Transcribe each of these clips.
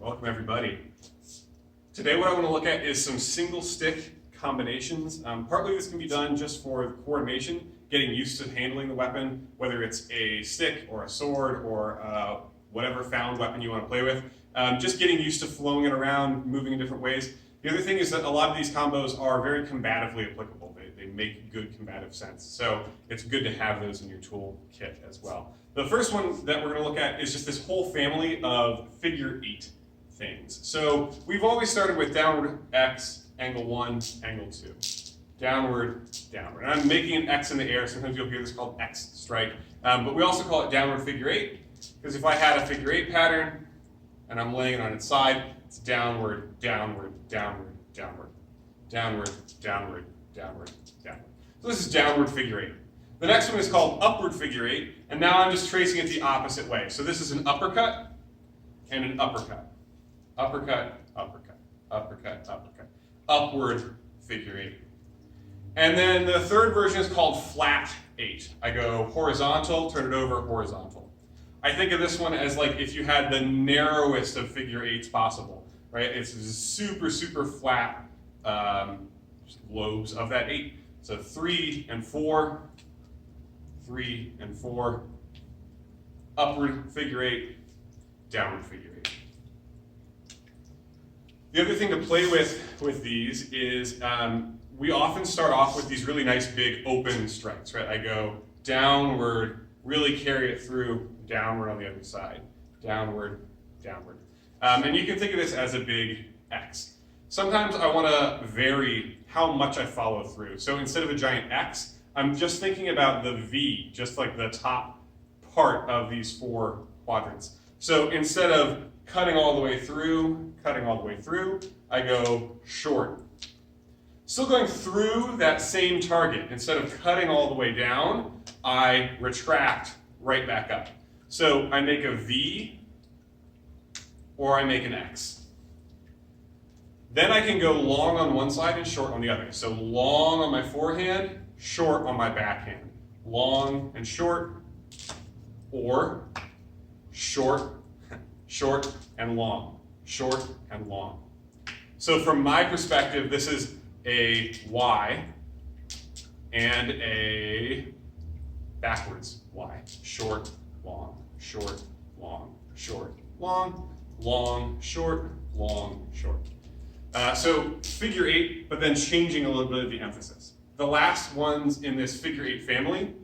Welcome everybody. Today what I want to look at is some single stick combinations. Partly this can be done just for coordination, getting used to handling the weapon, whether it's a stick or a sword or whatever found weapon you want to play with. Just getting used to flowing it around, moving in different ways. The other thing is that a lot of these combos are very combatively applicable. They make good combative sense. So it's good to have those in your tool kit as well. The first one that we're going to look at is just this whole family of figure 8 things. So we've always started with downward X, angle 1, angle 2. Downward, downward. And I'm making an X in the air. Sometimes you'll hear this called X strike. But we also call it downward figure 8, because if I had a figure 8 pattern and I'm laying it on its side, it's downward, downward, downward, downward, downward, downward, downward, downward. So this is downward figure 8. The next one is called upward figure 8, and now I'm just tracing it the opposite way. So this is an uppercut and an uppercut. Uppercut, uppercut, uppercut, uppercut. Upward figure 8. And then the third version is called flat 8. I go horizontal, turn it over, horizontal. I think of this one as like if you had the narrowest of figure 8s possible, right? It's super, super flat lobes of that 8. So 3 and 4, 3 and 4, upward figure 8, downward figure 8. The other thing to play with these is we often start off with these really nice big open strikes, right? I go downward, really carry it through, downward on the other side, downward, downward. And you can think of this as a big X. Sometimes I want to vary how much I follow through. So instead of a giant X, I'm just thinking about the V, just like the top part of these 4 quadrants. So instead of cutting all the way through, I go short. Still going through that same target. Instead of cutting all the way down, I retract right back up. So I make a V or I make an X. Then I can go long on one side and short on the other. So long on my forehand, short on my backhand. Long and short, or short, short and long. Short and long. So from my perspective, this is a Y and a backwards Y. Short, long, short, long, short, long, long, short, long, short. So figure 8, but then changing a little bit of the emphasis. The last ones in this figure 8 family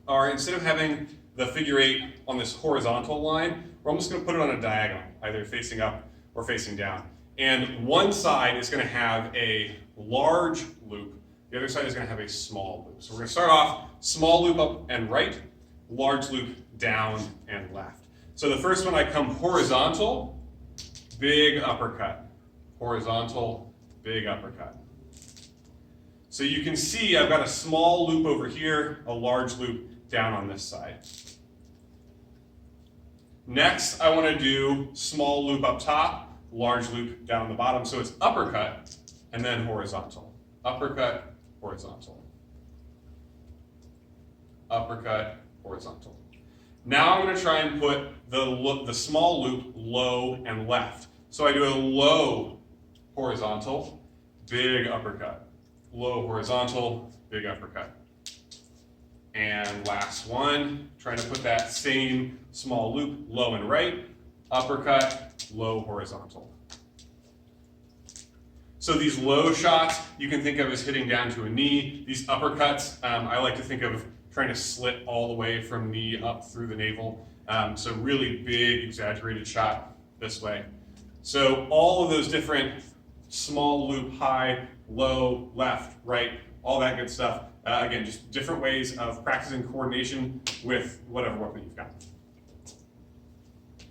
are, instead of having the figure 8 on this horizontal line, we're almost going to put it on a diagonal, either facing up or facing down. And one side is going to have a large loop, the other side is going to have a small loop. So we're going to start off small loop up and right, large loop down and left. So the first one, I come horizontal, big uppercut. Horizontal, big uppercut. So you can see I've got a small loop over here, a large loop down on this side. Next, I want to do small loop up top, large loop down on the bottom. So it's uppercut and then horizontal. Uppercut, horizontal. Uppercut, horizontal. Now I'm going to try and put the small loop low and left. So I do a low horizontal, big uppercut. Low horizontal, big uppercut. And last one, trying to put that same small loop low and right, uppercut, low horizontal. So these low shots you can think of as hitting down to a knee. These uppercuts I like to think of trying to slit all the way from knee up through the navel. So really big exaggerated shot this way. So all of those different small loop, high, low, left, right, all that good stuff. Again, just different ways of practicing coordination with whatever weapon you've got.